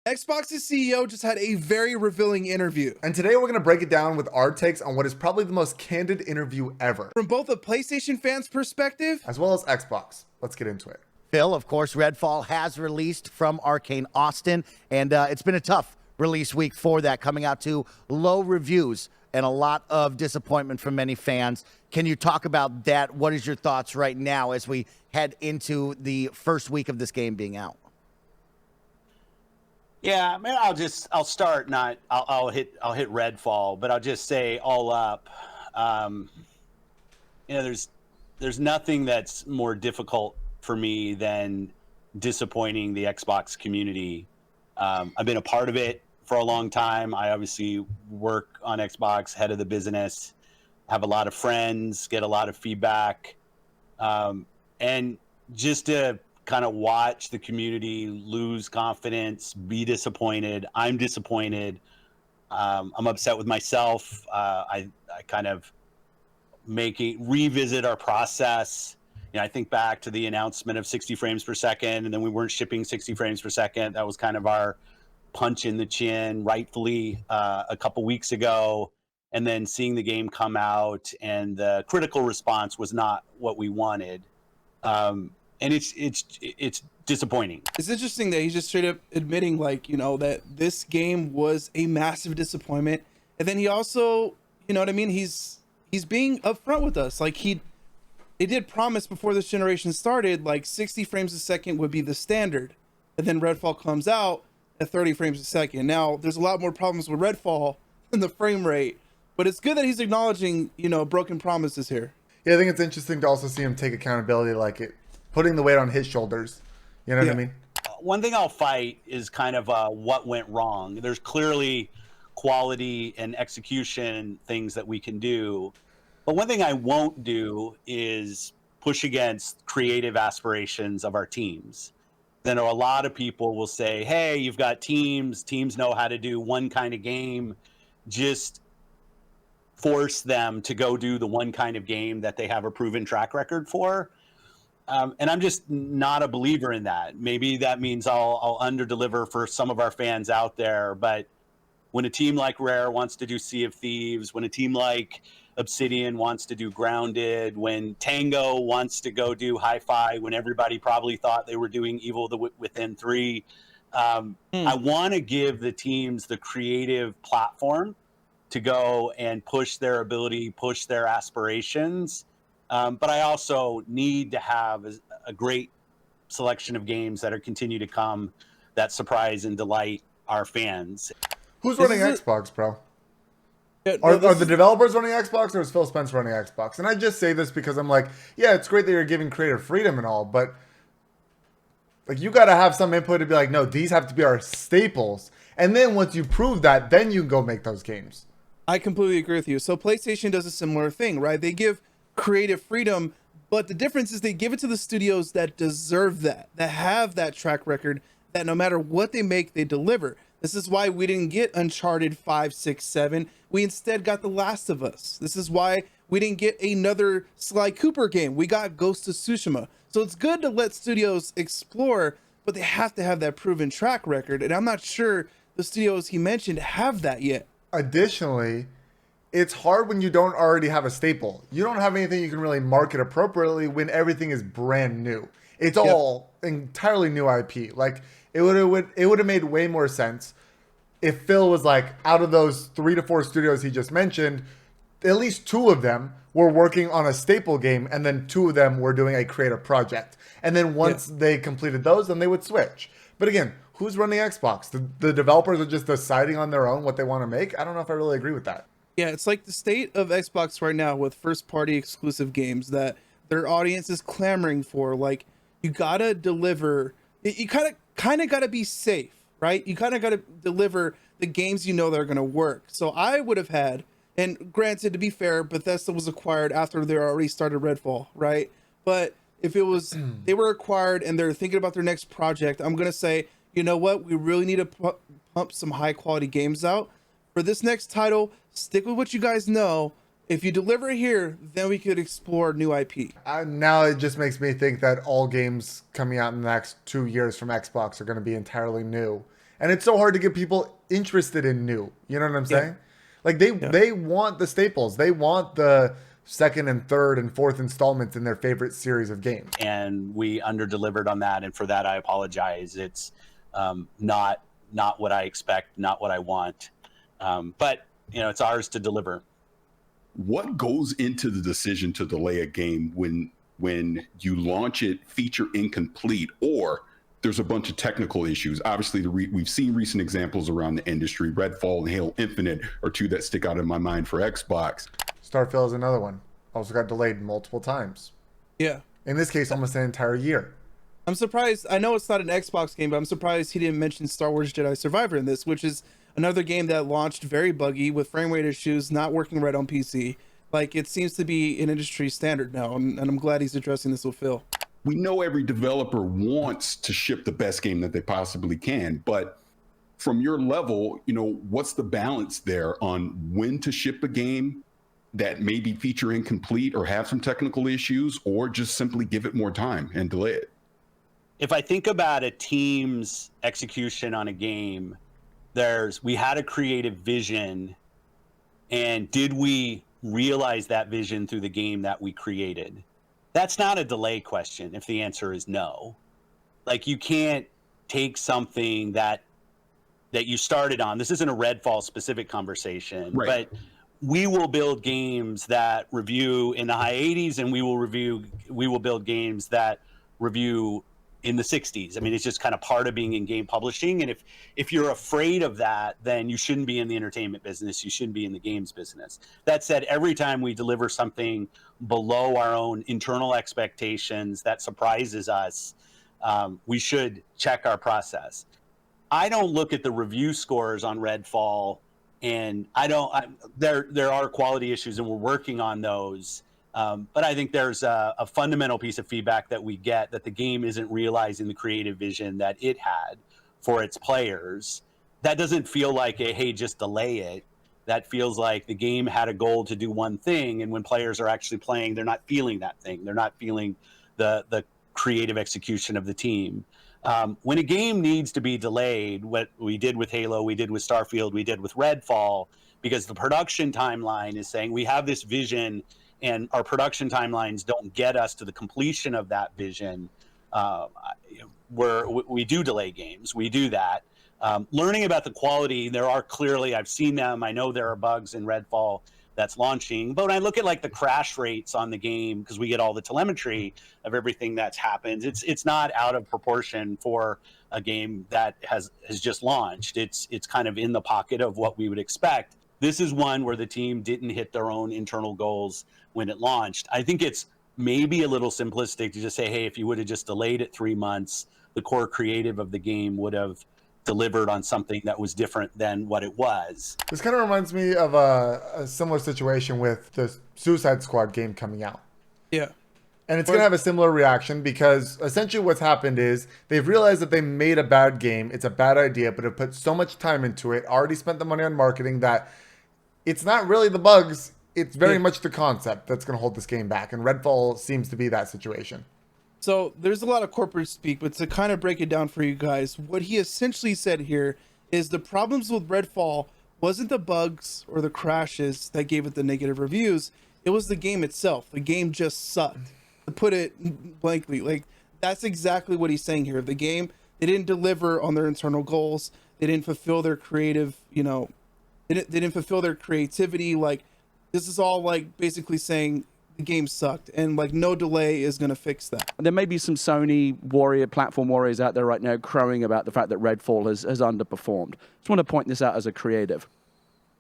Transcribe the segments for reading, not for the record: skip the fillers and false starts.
Xbox's CEO just had a very revealing interview. And today we're going to break it down with our takes on what is probably the most candid interview ever. From both a PlayStation fan's perspective, as well as Xbox. Let's get into it. Phil, of course, Redfall has released from Arcane Austin, and it's been a tough release week for that, coming out to low reviews and a lot of disappointment from many fans. Can you talk about that? What is your thoughts right now as we head into the first week of this game being out? Yeah, I mean, I'll start. I'll hit Redfall, but I'll just say all up. There's nothing that's more difficult for me than disappointing the Xbox community. I've been a part of it for a long time. I obviously work on Xbox, head of the business, have a lot of friends, get a lot of feedback, and just to kind of watch the community lose confidence, be disappointed. I'm disappointed. I'm upset with myself. I kind of revisit our process. You know, I think back to the announcement of 60 frames per second, and then we weren't shipping 60 frames per second. That was kind of our punch in the chin, rightfully, a couple weeks ago. And then seeing the game come out, and the critical response was not what we wanted. And it's disappointing. It's interesting that he's just straight up admitting, like, you know, that this game was a massive disappointment. And then he also, you know what I mean? He's being upfront with us. Like, they did promise before this generation started, like 60 frames a second would be the standard. And then Redfall comes out at 30 frames a second. Now, there's a lot more problems with Redfall than the frame rate, but it's good that he's acknowledging, you know, broken promises here. Yeah, I think it's interesting to also see him take accountability, like putting the weight on his shoulders. You know what I mean? One thing I'll fight is kind of what went wrong. There's clearly quality and execution things that we can do. But one thing I won't do is push against creative aspirations of our teams. Then a lot of people will say, hey, you've got teams know how to do one kind of game. Just force them to go do the one kind of game that they have a proven track record for. And I'm just not a believer in that. Maybe that means I'll underdeliver for some of our fans out there. But when a team like Rare wants to do Sea of Thieves, when a team like Obsidian wants to do Grounded, when Tango wants to go do Hi-Fi, when everybody probably thought they were doing Evil Within 3, I want to give the teams the creative platform to go and push their ability, push their aspirations. But I also need to have a great selection of games that are continue to come that surprise and delight our fans. Who's running Xbox, bro? Are the developers running Xbox, or is Phil Spencer running Xbox? And I just say this because I'm like, yeah, it's great that you're giving creative freedom and all, but like, you got to have some input to be like, no, these have to be our staples. And then once you prove that, then you can go make those games. I completely agree with you. So PlayStation does a similar thing, right? They give creative freedom, but the difference is they give it to the studios that deserve that have that track record, that no matter what they make, they deliver. This is why we didn't get Uncharted 5, 6, 7. We instead got The Last of Us. This is why we didn't get another Sly Cooper game. We got Ghost of Tsushima. So it's good to let studios explore, but they have to have that proven track record. And I'm not sure the studios he mentioned have that yet. Additionally, it's hard when you don't already have a staple. You don't have anything you can really market appropriately when everything is brand new. It's all entirely new IP. Like, it would have made way more sense if Phil was like, out of those 3 to 4 studios he just mentioned, at least 2 of them were working on a staple game, and then 2 of them were doing a creative project. And then once they completed those, then they would switch. But again, who's running Xbox? The developers are just deciding on their own what they want to make? I don't know if I really agree with that. Yeah, it's like the state of Xbox right now with first-party exclusive games that their audience is clamoring for. Like, you gotta deliver. You kind of gotta be safe, right? You kind of gotta deliver the games you know that are gonna work. So I would have had, and granted, to be fair, Bethesda was acquired after they already started Redfall, right? But if it was they were acquired and they're thinking about their next project, I'm gonna say, you know what? We really need to pump some high-quality games out. For this next title, stick with what you guys know. If you deliver here, then we could explore new IP. Now it just makes me think that all games coming out in the next 2 years from Xbox are going to be entirely new. And it's so hard to get people interested in new. You know what I'm saying? Like they want the staples. They want the second and third and fourth installments in their favorite series of games. And we under-delivered on that, and for that I apologize. It's not what I expect, not what I want, but it's ours to deliver. What goes into the decision to delay a game when you launch it feature incomplete, or there's a bunch of technical issues? Obviously, we've seen recent examples around the industry. Redfall and Halo Infinite are two that stick out in my mind for Xbox. Starfield is another one. Also got delayed multiple times. Yeah. In this case, almost an entire year. I'm surprised. I know it's not an Xbox game, but I'm surprised he didn't mention Star Wars Jedi Survivor in this, which is another game that launched very buggy with frame rate issues, not working right on PC. Like, it seems to be an industry standard now, and I'm glad he's addressing this with Phil. We know every developer wants to ship the best game that they possibly can, but from your level, what's the balance there on when to ship a game that may be feature incomplete or have some technical issues, or just simply give it more time and delay it? If I think about a team's execution on a game, we had a creative vision, and did we realize that vision through the game that we created? That's not a delay question if the answer is no. Like, you can't take something that you started on. This isn't a Redfall specific conversation, right. But we will build games that review in the high 80s, and we will build games that review in the 60s. I mean, it's just kind of part of being in game publishing. And if you're afraid of that, then you shouldn't be in the entertainment business. You shouldn't be in the games business. That said, every time we deliver something below our own internal expectations that surprises us, we should check our process. I don't look at the review scores on Redfall, and there are quality issues, and we're working on those. But I think there's a fundamental piece of feedback that we get, that the game isn't realizing the creative vision that it had for its players. That doesn't feel like hey, just delay it. That feels like the game had a goal to do one thing, and when players are actually playing, they're not feeling that thing. They're not feeling the creative execution of the team. When a game needs to be delayed, what we did with Halo, we did with Starfield, we did with Redfall, because the production timeline is saying we have this vision, and our production timelines don't get us to the completion of that vision, we do delay games. We do that. Learning about the quality, there are clearly, I've seen them. I know there are bugs in Redfall that's launching. But when I look at like the crash rates on the game, because we get all the telemetry of everything that's happened, it's not out of proportion for a game that has just launched. It's kind of in the pocket of what we would expect. This is one where the team didn't hit their own internal goals when it launched. I think it's maybe a little simplistic to just say, hey, if you would have just delayed it 3 months, the core creative of the game would have delivered on something that was different than what it was. This kind of reminds me of a similar situation with the Suicide Squad game coming out. Yeah. And it's going to have a similar reaction, because essentially what's happened is they've realized that they made a bad game. It's a bad idea, but have put so much time into it, already spent the money on marketing, that it's not really the bugs. It's very much the concept that's going to hold this game back. And Redfall seems to be that situation. So there's a lot of corporate speak, but to kind of break it down for you guys, what he essentially said here is the problems with Redfall wasn't the bugs or the crashes that gave it the negative reviews. It was the game itself. The game just sucked. To put it blankly, like, that's exactly what he's saying here. The game, they didn't deliver on their internal goals. They didn't fulfill their creative, they didn't fulfill their creativity. Like, this is all like basically saying the game sucked, and like no delay is going to fix that. There may be some Sony platform warriors out there right now crowing about the fact that Redfall has underperformed. Just want to point this out as a creative.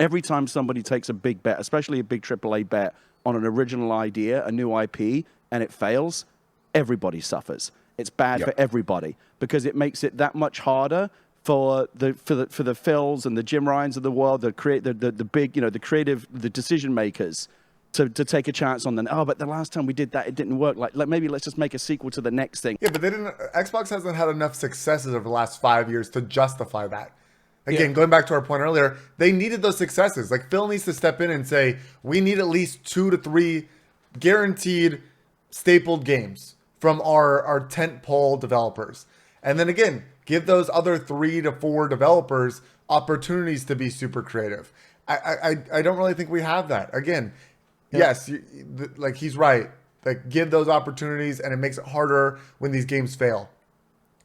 Every time somebody takes a big bet, especially a big AAA bet on an original idea, a new IP, and it fails, everybody suffers. It's bad for everybody, because it makes it that much harder for the Phils and the Jim Ryans of the world, the big, the creative, the decision makers, to take a chance on them. Oh, but the last time we did that, it didn't work. Like maybe let's just make a sequel to the next thing. Yeah, but Xbox hasn't had enough successes over the last 5 years to justify that. Again, going back to our point earlier, they needed those successes. Like, Phil needs to step in and say, we need at least 2 to 3 guaranteed stapled games from our tentpole developers. And then again, Give those other 3 to 4 developers opportunities to be super creative. I don't really think we have that. Again, yes, like he's right. Like give those opportunities, and it makes it harder when these games fail.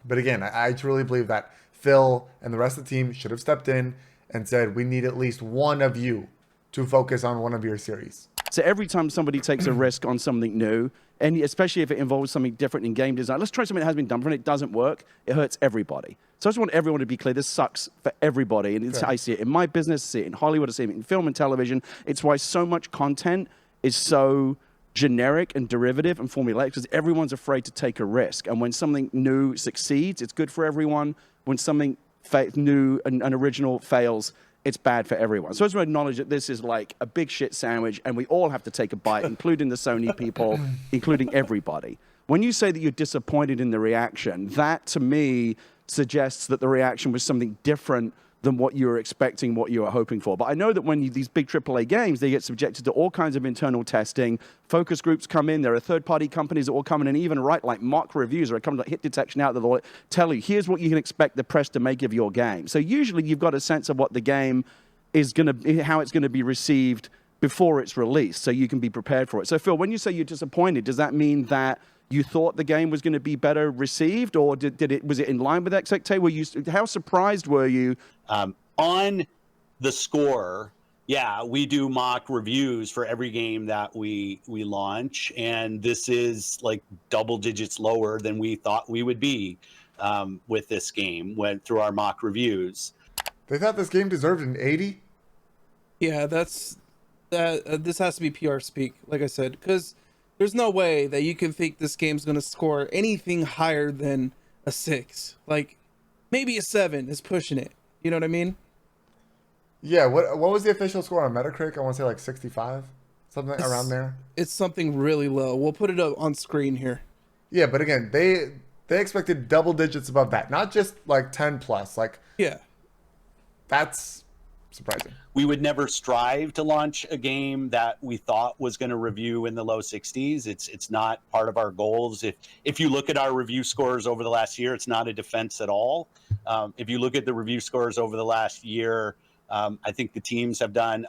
But again, I truly believe that Phil and the rest of the team should have stepped in and said, we need at least one of you to focus on one of your series. So every time somebody takes a risk on something new, and especially if it involves something different in game design, let's try something that has been done before and it doesn't work, it hurts everybody. So I just want everyone to be clear, this sucks for everybody. And I see it in my business, I see it in Hollywood, I see it in film and television. It's why so much content is so generic and derivative and formulaic, because everyone's afraid to take a risk. And when something new succeeds, it's good for everyone. When something new and original fails, it's bad for everyone. So I just want to acknowledge that this is like a big shit sandwich, and we all have to take a bite, including the Sony people, including everybody. When you say that you're disappointed in the reaction, that to me suggests that the reaction was something different than what you were expecting, what you were hoping for. But I know that when these big AAA games, they get subjected to all kinds of internal testing. Focus groups come in. There are third-party companies that will come in and even write like mock reviews or come like hit detection out that will tell you, here's what you can expect the press to make of your game. So usually you've got a sense of what the game is going to, how it's going to be received before it's released, so you can be prepared for it. So Phil, when you say you're disappointed, does that mean that you thought the game was going to be better received, or was it in line with expectations? How surprised were you? On the score, yeah, we do mock reviews for every game that we launch, and this is like double digits lower than we thought we would be with this game went through our mock reviews. They thought this game deserved an 80? Yeah, this has to be PR speak, like I said, because there's no way that you can think this game's going to score anything higher than a 6. Like, maybe a 7 is pushing it. You know what I mean? Yeah, what was the official score on Metacritic? I want to say like 65? Something around there? It's something really low. We'll put it up on screen here. Yeah, but again, they expected double digits above that. Not just like 10 plus. Like, Yeah. that's surprising. We would never strive to launch a game that we thought was going to review in the low 60s. It's not part of our goals. If you look at our review scores over the last year, it's not a defense at all. If you look at the review scores over the last year, I think the teams have done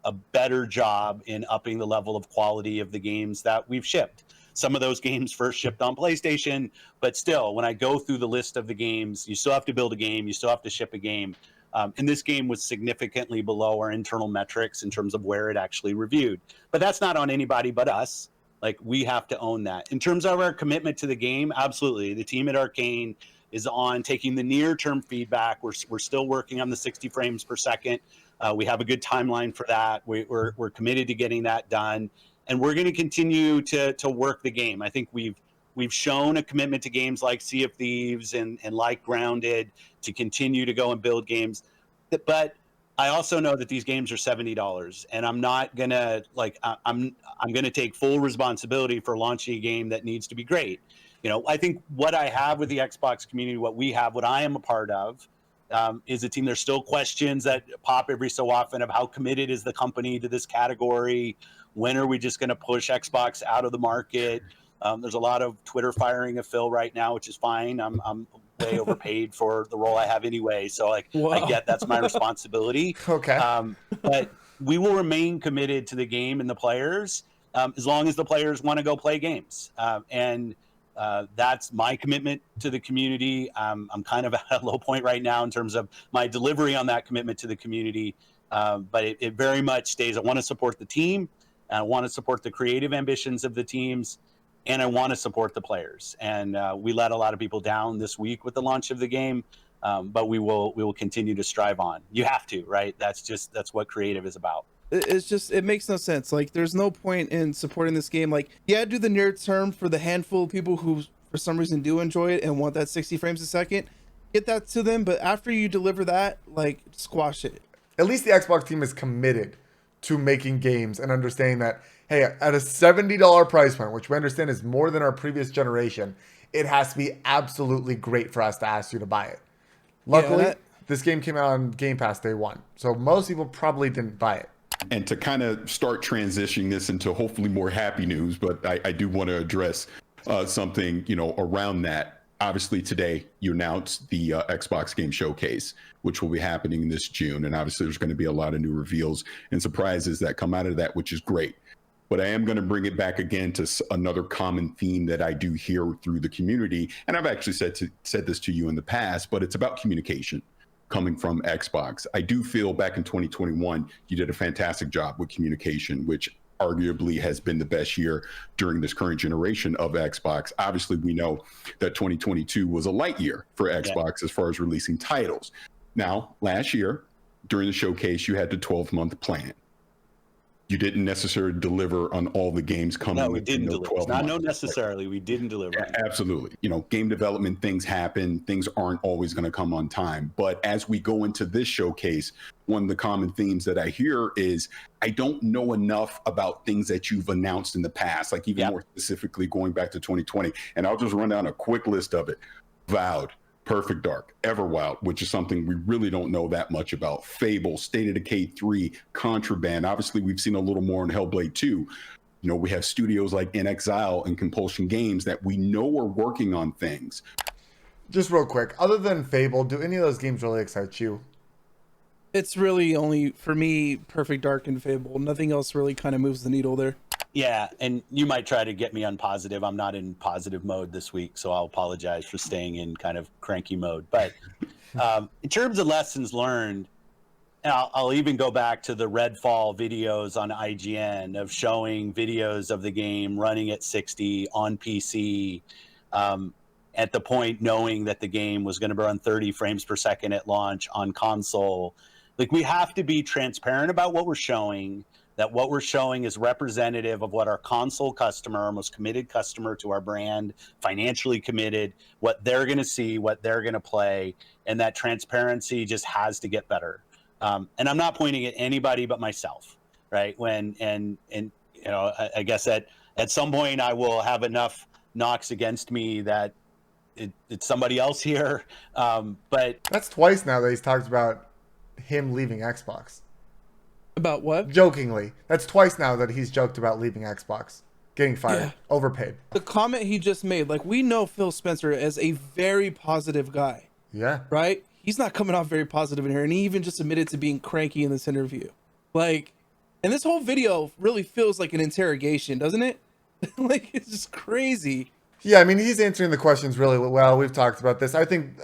a better job in upping the level of quality of the games that we've shipped. Some of those games first shipped on PlayStation, but still, when I go through the list of the games, you still have to build a game, you still have to ship a game. And this game was significantly below our internal metrics in terms of where it actually reviewed. But that's not on anybody but us. Like, we have to own that. In terms of our commitment to the game, absolutely. The team at Arcane is on taking the near-term feedback. We're still working on the 60 frames per second. We have a good timeline for that. We're committed to getting that done. And we're going to continue to work the game. I think we've shown a commitment to games like Sea of Thieves and like Grounded to continue to go and build games. But I also know that these games are $70, and I'm not gonna I'm gonna take full responsibility for launching a game that needs to be great. You know, I think what I have with the Xbox community, what I am a part of, is a team. There's still questions that pop every so often of how committed is the company to this category. When are we just going to push Xbox out of the market? There's a lot of Twitter firing of Phil right now, which is fine. I'm way overpaid for the role I have anyway. So I get that's my responsibility. Okay. But we will remain committed to the game and the players as long as the players want to go play games. And that's my commitment to the community. I'm kind of at a low point right now in terms of my delivery on that commitment to the community. But it very much stays. I want to support the team. I want to support the creative ambitions of the teams. And I want to support the players. And we let a lot of people down this week with the launch of the game, but we will continue to strive on. You have to, right? That's what creative is about. It makes no sense. Like, there's no point in supporting this game. Like, yeah, do the near term for the handful of people who for some reason do enjoy it and want that 60 frames a second. Get that to them, but after you deliver that, like, squash it. At least the Xbox team is committed to making games and understanding that, hey, at a $70 price point, which we understand is more than our previous generation, it has to be absolutely great for us to ask you to buy it. Luckily, this game came out on Game Pass day one, so most people probably didn't buy it. And to kind of start transitioning this into hopefully more happy news, but I do want to address something, around that. obviously today you announced the Xbox Game Showcase, which will be happening this June. And obviously there's going to be a lot of new reveals and surprises that come out of that, which is great. But I am going to bring it back again to another common theme that I do hear through the community. And I've actually said this to you in the past, but it's about communication coming from Xbox. I do feel back in 2021, you did a fantastic job with communication, which arguably has been the best year during this current generation of Xbox. Obviously, we know that 2022 was a light year for Xbox as far as releasing titles. Now, last year, during the showcase, you had the 12-month plan. You didn't necessarily deliver on all the games coming. No, we didn't deliver. Not necessarily. We didn't deliver. Absolutely. Game development, things happen. Things aren't always going to come on time. But as we go into this showcase, one of the common themes that I hear is I don't know enough about things that you've announced in the past, like even more specifically going back to 2020. And I'll just run down a quick list of it. Vowed, Perfect Dark, Everwild, which is something we really don't know that much about. Fable, State of Decay 3, Contraband. Obviously, we've seen a little more in Hellblade 2. We have studios like inXile and Compulsion Games that we know are working on things. Just real quick, other than Fable, do any of those games really excite you? It's really only, for me, Perfect Dark and Fable. Nothing else really kind of moves the needle there. Yeah, and you might try to get me on positive. I'm not in positive mode this week, so I'll apologize for staying in kind of cranky mode. But in terms of lessons learned, and I'll even go back to the Redfall videos on IGN of showing videos of the game running at 60 on PC, at the point knowing that the game was going to run 30 frames per second at launch on console. Like, we have to be transparent about what we're showing, that what we're showing is representative of what our console customer, our most committed customer to our brand, financially committed, what they're going to see, what they're going to play, and that transparency just has to get better. And I'm not pointing at anybody but myself, right? I guess at some point I will have enough knocks against me that it's somebody else here. But that's twice now that he's talked about him leaving Xbox. About what? Jokingly. That's twice now that he's joked about leaving Xbox. Getting fired. Overpaid. The comment he just made, like, we know Phil Spencer as a very positive guy. Yeah. Right? He's not coming off very positive in here, and he even just admitted to being cranky in this interview. Like, and this whole video really feels like an interrogation, doesn't it? Like, it's just crazy. Yeah, I mean, he's answering the questions really well. We've talked about this. I think,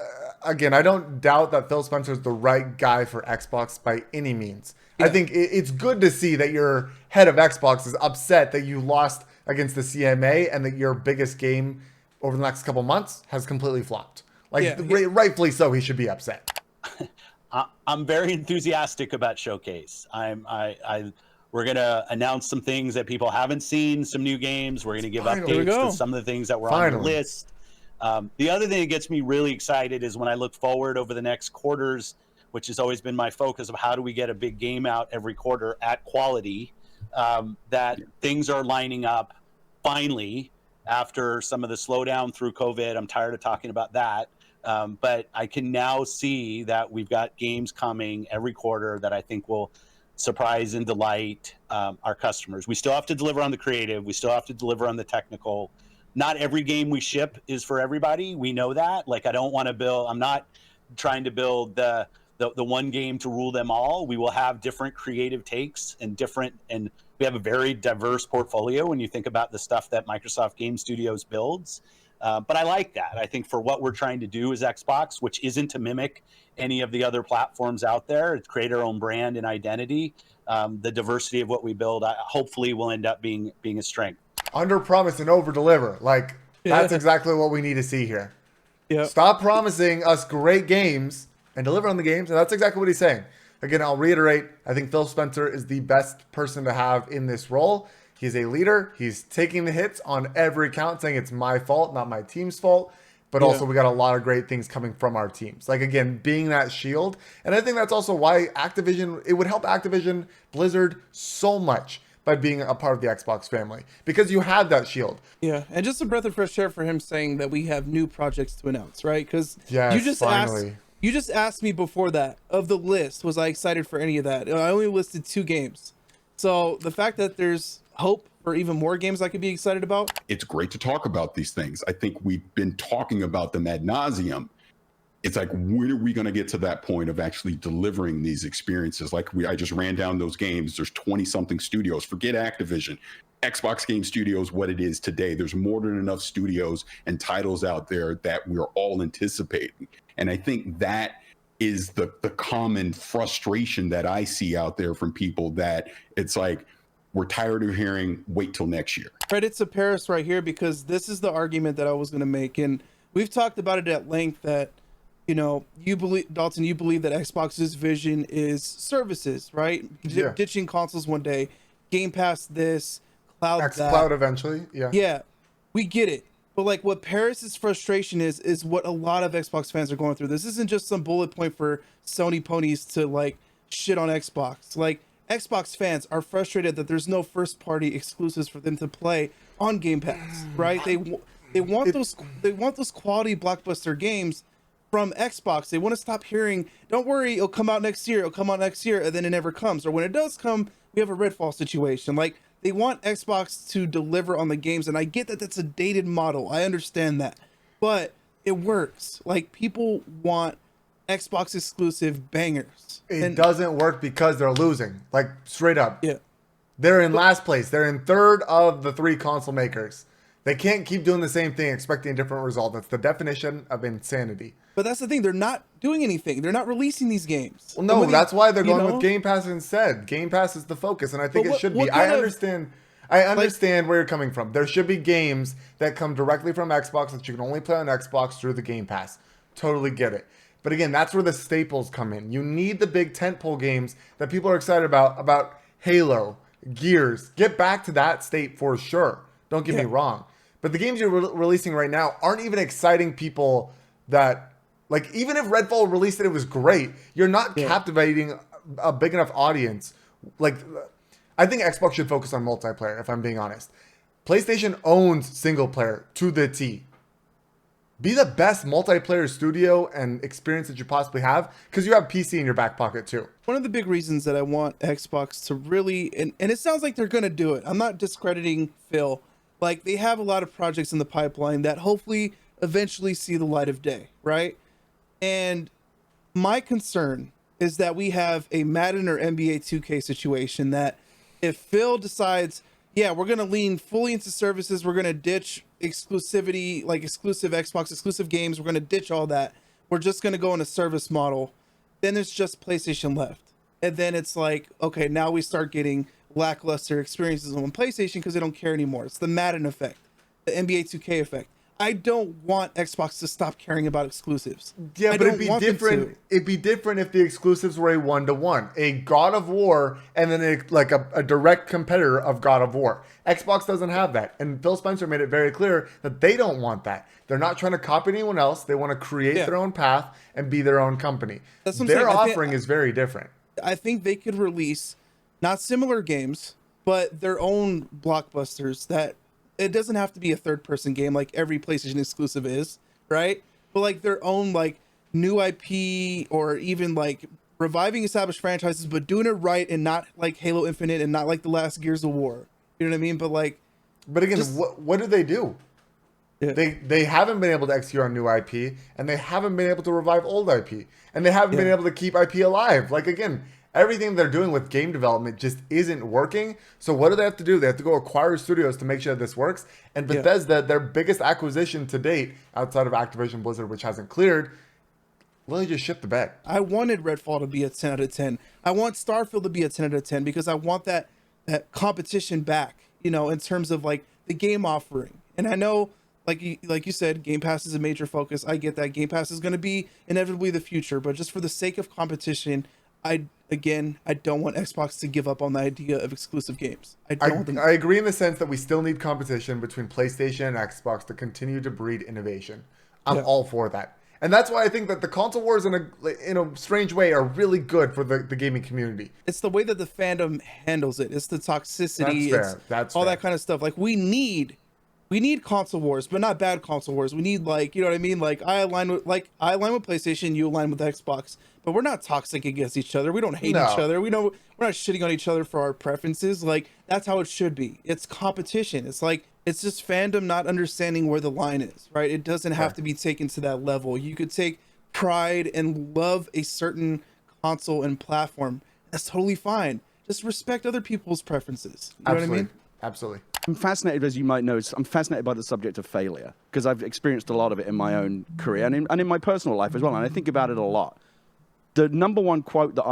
again, I don't doubt that Phil Spencer is the right guy for Xbox by any means. Yeah. I think it's good to see that your head of Xbox is upset that you lost against the CMA and that your biggest game over the next couple months has completely flopped. Like, rightfully so, he should be upset. I'm very enthusiastic about Showcase. We're going to announce some things that people haven't seen, some new games. We're going to give updates to some of the things that were on the list. The other thing that gets me really excited is when I look forward over the next quarters, which has always been my focus of how do we get a big game out every quarter at quality, that things are lining up finally after some of the slowdown through COVID. I'm tired of talking about that. But I can now see that we've got games coming every quarter that I think will surprise and delight our customers. We still have to deliver on the creative. We still have to deliver on the technical. Not every game we ship is for everybody. We know that. Like, I'm not trying to build the one game to rule them all. We will have different creative takes and we have a very diverse portfolio when you think about the stuff that Microsoft Game Studios builds. But I like that. I think for what we're trying to do as Xbox, which isn't to mimic any of the other platforms out there, it's create our own brand and identity. The diversity of what we build, hopefully, will end up being a strength. Under promise and over deliver. Like, that's exactly what we need to see here. Yep. Stop promising us great games and deliver on the games. And that's exactly what he's saying. Again, I'll reiterate, I think Phil Spencer is the best person to have in this role. He's a leader. He's taking the hits on every count, saying it's my fault, not my team's fault. But also, we got a lot of great things coming from our teams. Like, again, being that shield. And I think that's also why it would help Activision Blizzard so much by being a part of the Xbox family. Because you have that shield. Yeah, and just a breath of fresh air for him saying that we have new projects to announce, right? Because you just asked me before that, of the list, was I excited for any of that? I only listed 2 games. So the fact that there's hope for even more games I could be excited about. It's great to talk about these things. I think we've been talking about them ad nauseum. It's like, when are we going to get to that point of actually delivering these experiences? Like I just ran down those games. There's 20 something studios. Forget Activision. Xbox Game Studios, what it is today. There's more than enough studios and titles out there that we're all anticipating. And I think that is the common frustration that I see out there from people, that it's like, we're tired of hearing wait till next year. Credit to Paris right here, because this is the argument that I was going to make. And we've talked about it at length that, you know, you believe, Dalton, you believe that Xbox's vision is services, right? Yeah. Ditching consoles one day, Game Pass this, cloud that. xCloud eventually. Yeah. Yeah, we get it. But like what Paris's frustration is what a lot of Xbox fans are going through. This isn't just some bullet point for Sony ponies to like shit on Xbox. Like Xbox fans are frustrated that there's no first party exclusives for them to play on Game Pass, right? They want those quality blockbuster games from Xbox. They want to stop hearing, don't worry, it'll come out next year, and then it never comes. Or when it does come, we have a Redfall situation. Like, they want Xbox to deliver on the games, and I get that that's a dated model. I understand that. But it works. Like, people want Xbox exclusive bangers. It doesn't work because they're losing. Like, straight up. Yeah. They're in last place. They're in third of the 3 console makers. They can't keep doing the same thing expecting a different result. That's the definition of insanity. But that's the thing. They're not doing anything. They're not releasing these games. Well, no, that's why they're going know? with Game Pass instead. Game Pass is the focus, and I think But it what- should what be. kind I of- understand where you're coming from. There should be games that come directly from Xbox that you can only play on Xbox through the Game Pass. Totally get it. But again, that's where the staples come in. You need the big tentpole games that people are excited about Halo, Gears. Get back to that state for sure. Don't get me wrong. But the games you're releasing right now aren't even exciting people that... Like, even if Redfall released it was great, you're not captivating a big enough audience. Like, I think Xbox should focus on multiplayer, if I'm being honest. PlayStation owns single player to the T. Be the best multiplayer studio and experience that you possibly have, because you have PC in your back pocket too. One of the big reasons that I want Xbox to really, and it sounds like they're going to do it. I'm not discrediting Phil. Like, they have a lot of projects in the pipeline that hopefully eventually see the light of day, right? And my concern is that we have a Madden or NBA 2K situation that if Phil decides, yeah, we're going to lean fully into services, we're going to ditch exclusivity, like exclusive Xbox, exclusive games, we're going to ditch all that. We're just going to go in a service model. Then there's just PlayStation left. And then it's like, okay, now we start getting lackluster experiences on PlayStation because they don't care anymore. It's the Madden effect, the NBA 2K effect. I don't want Xbox to stop caring about exclusives. Yeah, but it'd be different. It'd be different if the exclusives were a 1-to-1, a God of War, and then a direct competitor of God of War. Xbox doesn't have that, and Phil Spencer made it very clear that they don't want that. They're not trying to copy anyone else. They want to create their own path and be their own company. That's what I'm their saying. offering is very different. I think they could release not similar games, but their own blockbusters that it doesn't have to be a third-person game like every PlayStation exclusive is, right? But like their own like new IP, or even like reviving established franchises, but doing it right and not like Halo Infinite and not like the last Gears of War. You know what I mean? But like, but again, what do they do? Yeah. They haven't been able to execute on new IP, and they haven't been able to revive old IP, and they haven't been able to keep IP alive. Like, again, everything they're doing with game development just isn't working. So what do they have to do? They have to go acquire studios to make sure that this works. And Bethesda, their biggest acquisition to date, outside of Activision Blizzard, which hasn't cleared, literally just shit the bed. I wanted Redfall to be a 10 out of 10. I want Starfield to be a 10 out of 10 because I want that competition back, you know, in terms of like the game offering. And I know, like you said, Game Pass is a major focus. I get that. Game Pass is going to be inevitably the future, but just for the sake of competition, I don't want Xbox to give up on the idea of exclusive games. I agree in the sense that we still need competition between PlayStation and Xbox to continue to breed innovation. I'm all for that. And that's why I think that the console wars in a strange way are really good for the gaming community. It's the way that the fandom handles it. It's the toxicity. That's fair. That's all fair. that kind of stuff. Like we need we need console wars, but not bad console wars. We need, like, you know what I mean? Like, I align with PlayStation, you align with Xbox, but we're not toxic against each other. We don't hate No. each other. We're not shitting on each other for our preferences. Like, that's how it should be. It's competition. It's like, it's just fandom not understanding where the line is, right? It doesn't have to be taken to that level. You could take pride and love a certain console and platform. That's totally fine. Just respect other people's preferences. You know what I mean? Absolutely. I'm fascinated, as you might know, I'm fascinated by the subject of failure because I've experienced a lot of it in my own career and in my personal life as well. And I think about it a lot. The number one quote that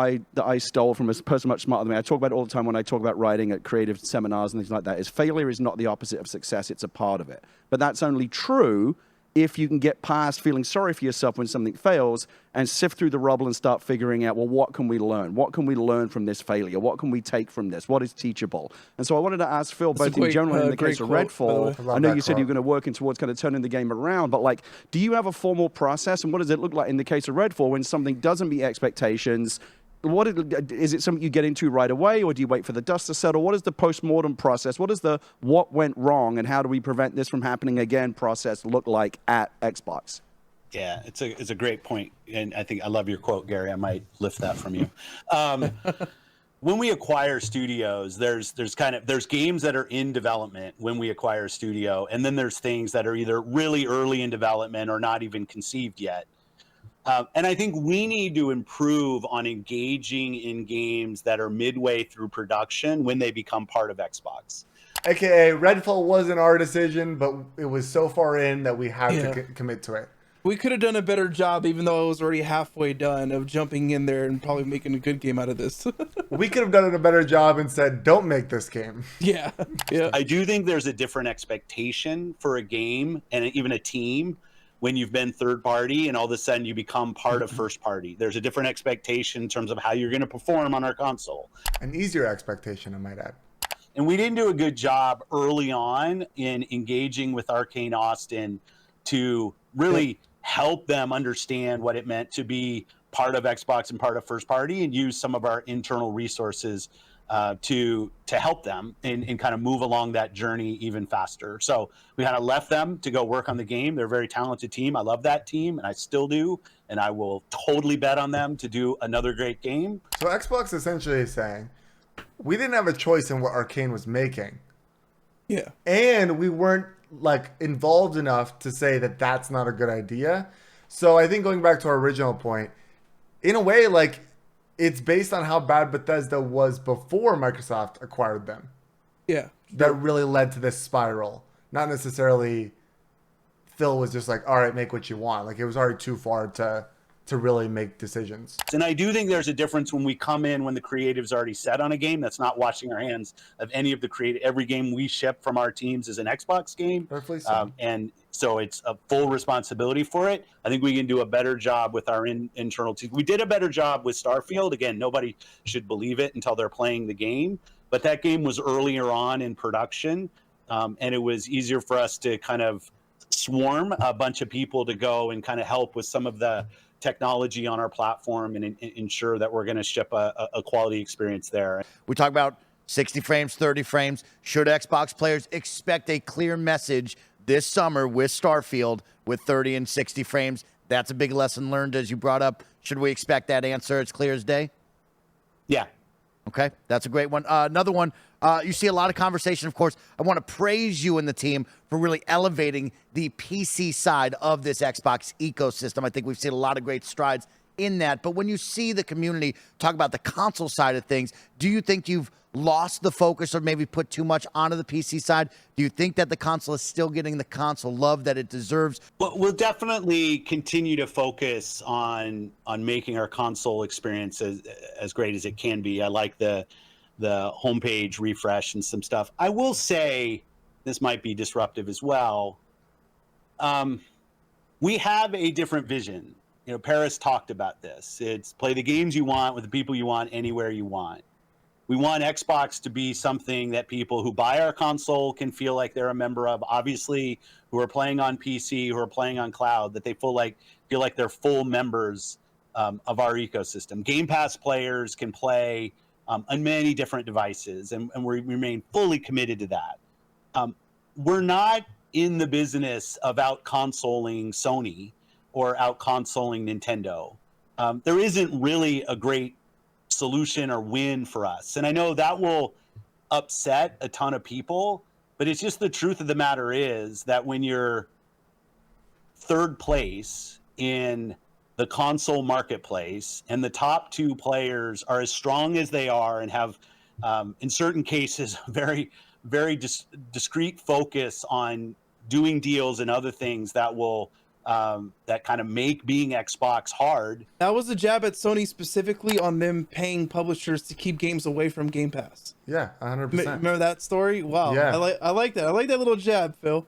I stole from a person much smarter than me, I talk about it all the time when I talk about writing at creative seminars and things like that, is failure is not the opposite of success, it's a part of it. But that's only true if you can get past feeling sorry for yourself when something fails and sift through the rubble and start figuring out, well, what can we learn? What can we learn from this failure? What can we take from this? What is teachable? And so I wanted to ask Phil, both in general and in the case of Redfall, I know you said you're going to work in towards kind of turning the game around, but like, do you have a formal process, and what does it look like in the case of Redfall when something doesn't meet expectations? Is it something you get into right away, or do you wait for the dust to settle? What is the post-mortem process? What is the what went wrong, and how do we prevent this from happening again process look like at Xbox? Yeah, it's a great point, and I think I love your quote, Gary. I might lift that from you. When we acquire studios, there's games that are in development when we acquire a studio, and then there's things that are either really early in development or not even conceived yet. And I think we need to improve on engaging in games that are midway through production when they become part of Xbox. AKA Redfall wasn't our decision, but it was so far in that we had to commit to it. We could have done a better job, even though it was already halfway done, of jumping in there and probably making a good game out of this. We could have done a better job and said, don't make this game. Yeah. I do think there's a different expectation for a game and even a team when you've been third party and all of a sudden you become part of first party. There's a different expectation in terms of how you're going to perform on our console. An easier expectation, I might add. And we didn't do a good job early on in engaging with Arcane Austin to really help them understand what it meant to be part of Xbox and part of first party, and use some of our internal resources to help them and kind of move along that journey even faster. So we kind of left them to go work on the game. They're a very talented team. I love that team, and I still do, and I will totally bet on them to do another great game. So Xbox essentially is saying, we didn't have a choice in what Arcane was making. Yeah. And we weren't like involved enough to say that that's not a good idea. So I think going back to our original point, in a way, like, it's based on how bad Bethesda was before Microsoft acquired them. Yeah. That really led to this spiral. Not necessarily Phil was just like, all right, make what you want. Like, it was already too far to really make decisions. And I do think there's a difference when we come in when the creative's already set on a game. That's not washing our hands of any of the creative. Every game we ship from our teams is an Xbox game. Perfectly so. And so it's a full responsibility for it. I think we can do a better job with our internal team. We did a better job with Starfield. Again, nobody should believe it until they're playing the game. But that game was earlier on in production, and it was easier for us to kind of swarm a bunch of people to go and kind of help with some of the technology on our platform and ensure that we're going to ship a quality experience there. We talk about 60 frames, 30 frames. Should Xbox players expect a clear message this summer with Starfield with 30 and 60 frames? That's a big lesson learned, as you brought up. Should we expect that answer? It's clear as day? Yeah. Okay, that's a great one. Another one, you see a lot of conversation, of course. I want to praise you and the team for really elevating the PC side of this Xbox ecosystem. I think we've seen a lot of great strides in that. But when you see the community talk about the console side of things, do you think you've lost the focus or maybe put too much onto the PC side? Do you think that the console is still getting the console love that it deserves? Well, we'll definitely continue to focus on making our console experience as great as it can be. I like the homepage refresh and some stuff. I will say, this might be disruptive as well. We have a different vision. You know, Paris talked about this. It's play the games you want with the people you want anywhere you want. We want Xbox to be something that people who buy our console can feel like they're a member of. Obviously, who are playing on PC, who are playing on cloud, that they feel like they're full members of our ecosystem. Game Pass players can play on many different devices, and we remain fully committed to that. We're not in the business of out consoling Sony or out consoling Nintendo. There isn't really a great solution or win for us. And I know that will upset a ton of people, but it's just the truth of the matter is that when you're third place in the console marketplace and the top two players are as strong as they are and have, in certain cases, very, very discrete focus on doing deals and other things that will that kind of make being Xbox hard. That was a jab at Sony specifically on them paying publishers to keep games away from Game Pass. Yeah, 100%. Remember that story? Wow. Yeah. I like that. I like that little jab, Phil.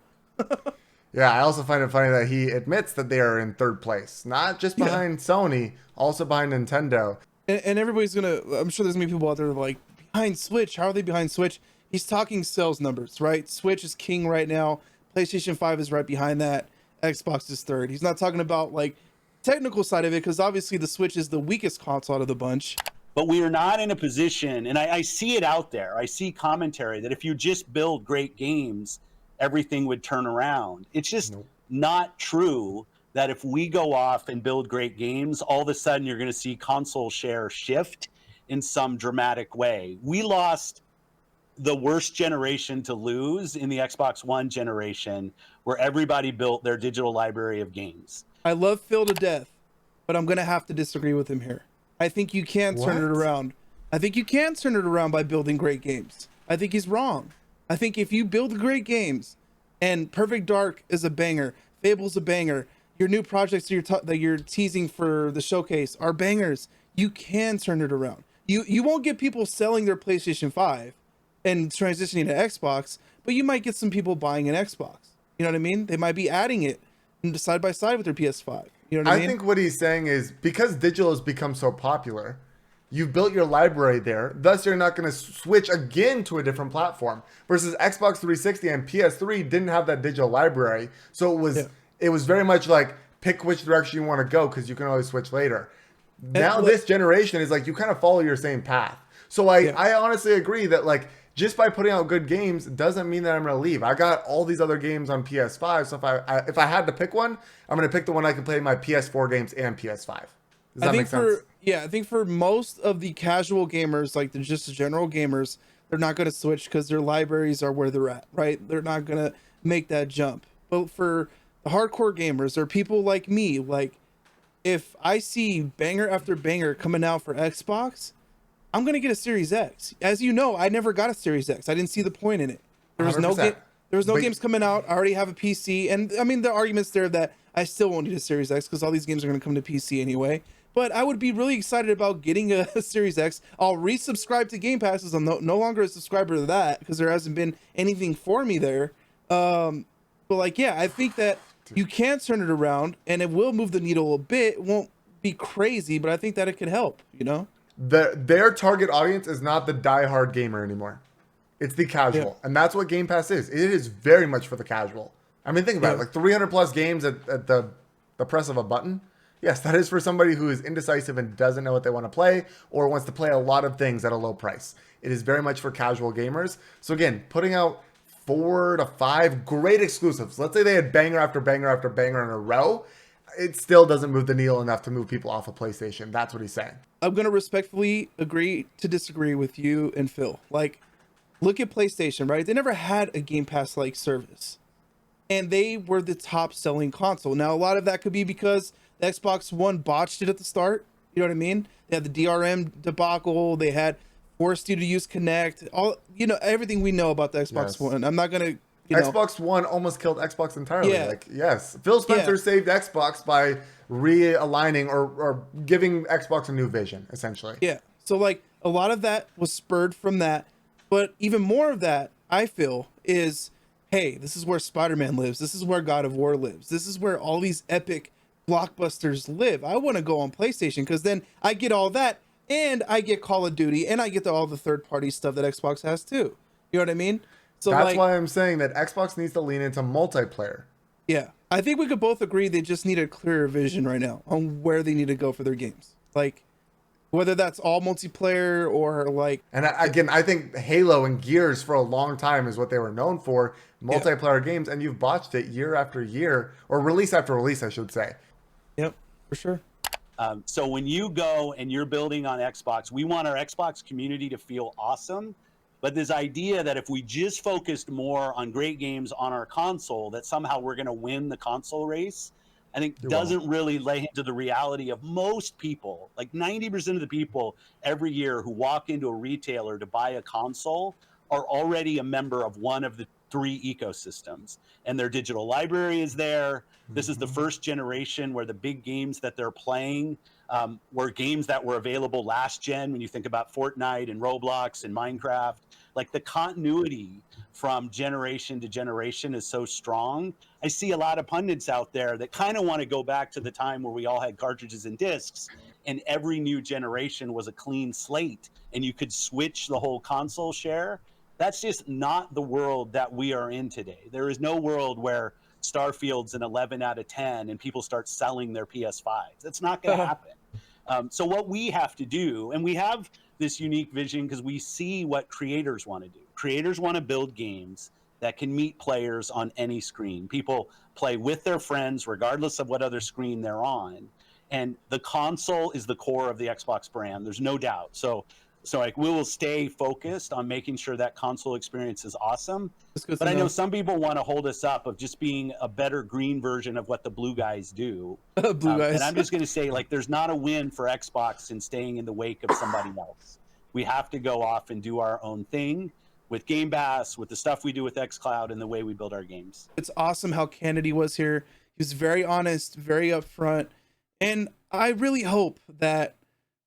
Yeah, I also find it funny that he admits that they are in third place, not just behind Sony, also behind Nintendo. And everybody's gonna, I'm sure there's gonna be people out there like, behind Switch, how are they behind Switch? He's talking sales numbers, right? Switch is king right now. PlayStation 5 is right behind that. Xbox is third. He's not talking about like technical side of it, because obviously the Switch is the weakest console out of the bunch. But we are not in a position, and I see it out there. I see commentary that if you just build great games, everything would turn around. It's just not true that if we go off and build great games, all of a sudden you're going to see console share shift in some dramatic way. We lost the worst generation to lose in the Xbox One generation, where everybody built their digital library of games. I love Phil to death, but I'm going to have to disagree with him here. I think you can turn it around. I think you can turn it around by building great games. I think he's wrong. I think if you build great games, and Perfect Dark is a banger, Fable's a banger, your new projects that you're teasing for the showcase are bangers, you can turn it around. You won't get people selling their PlayStation 5 and transitioning to Xbox, but you might get some people buying an Xbox. You know what I mean? They might be adding it side by side with their PS5. You know what I mean? I think what he's saying is because digital has become so popular, you've built your library there, thus you're not going to switch again to a different platform. Versus Xbox 360 and PS3 didn't have that digital library, so it was very much like pick which direction you want to go because you can always switch later. Now this generation is like you kind of follow your same path. So I honestly agree that like just by putting out good games doesn't mean that I'm going to leave. I got all these other games on PS5, so if I had to pick one, I'm going to pick the one I can play my PS4 games and PS5. Does that make sense? I think for most of the casual gamers, like just the general gamers, they're not going to switch because their libraries are where they're at, right? They're not going to make that jump. But for the hardcore gamers or people like me, like if I see banger after banger coming out for Xbox, I'm going to get a Series X. As you know, I never got a Series X. I didn't see the point in it. There was 100%. no games coming out. I already have a PC. And I mean, the argument's there that I still won't need a Series X because all these games are going to come to PC anyway. But I would be really excited about getting a Series X. I'll resubscribe to Game Pass as I'm no longer a subscriber to that because there hasn't been anything for me there. But like, yeah, I think that you can turn it around and it will move the needle a bit. It won't be crazy, but I think that it could help, you know? Their target audience is not the diehard gamer anymore. It's the casual. And that's what Game Pass is. It is very much for the casual. I mean, think about it. Like 300 plus games at the press of a button. Yes, that is for somebody who is indecisive and doesn't know what they want to play or wants to play a lot of things at a low price. It is very much for casual gamers. So again, putting out 4 to 5 great exclusives. Let's say they had banger after banger after banger in a row. It still doesn't move the needle enough to move people off of PlayStation. That's what he's saying. I'm going to respectfully agree to disagree with you and Phil. Like, look at PlayStation, right? They never had a Game Pass-like service. And they were the top-selling console. Now, a lot of that could be because the Xbox One botched it at the start. You know what I mean? They had the DRM debacle. They had forced you to use Kinect. All, you know, everything we know about the Xbox One. I'm not going to... Xbox One almost killed Xbox entirely. Yeah. Like, yes. Phil Spencer saved Xbox by realigning or giving Xbox a new vision, essentially. Yeah. So, like, a lot of that was spurred from that. But even more of that, I feel, is, hey, this is where Spider-Man lives. This is where God of War lives. This is where all these epic blockbusters live. I want to go on PlayStation because then I get all that and I get Call of Duty and I get all the third-party stuff that Xbox has too. You know what I mean? So that's why I'm saying that Xbox needs to lean into multiplayer. Yeah. I think we could both agree they just need a clearer vision right now on where they need to go for their games. Like, whether that's all multiplayer or like And again, I think Halo and Gears for a long time is what they were known for, multiplayer games, and you've botched it year after year, or release after release, I should say. Yep, for sure. So when you go and you're building on Xbox, we want our Xbox community to feel awesome. But this idea that if we just focused more on great games on our console, that somehow we're going to win the console race, I think doesn't really lay into the reality of most people. Like 90% of the people every year who walk into a retailer to buy a console are already a member of one of the 3 ecosystems, and their digital library is there. This is the first generation where the big games that they're playing were games that were available last gen. When you think about Fortnite and Roblox and Minecraft, like the continuity from generation to generation is so strong. I see a lot of pundits out there that kind of want to go back to the time where we all had cartridges and discs, and every new generation was a clean slate, and you could switch the whole console share. That's just not the world that we are in today. There is no world where Starfield's an 11 out of 10 and people start selling their PS5s. That's not going to happen. So what we have to do, and we have this unique vision because we see what creators want to do. Creators want to build games that can meet players on any screen. People play with their friends regardless of what other screen they're on. And the console is the core of the Xbox brand. There's no doubt. So like we will stay focused on making sure that console experience is awesome. But I know some people want to hold us up of just being a better green version of what the blue guys do. Blue guys. And I'm just going to say, like, there's not a win for Xbox in staying in the wake of somebody else. We have to go off and do our own thing with Game Pass, with the stuff we do with xCloud, and the way we build our games. It's awesome how Kennedy was here. He was very honest, very upfront. And I really hope that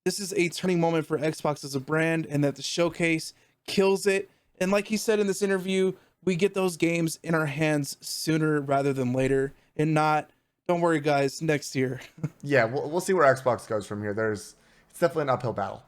this is a turning moment for Xbox as a brand and that the showcase kills it. And like he said in this interview, we get those games in our hands sooner rather than later, and not, don't worry guys, next year. Yeah, we'll see where Xbox goes from here. It's definitely an uphill battle.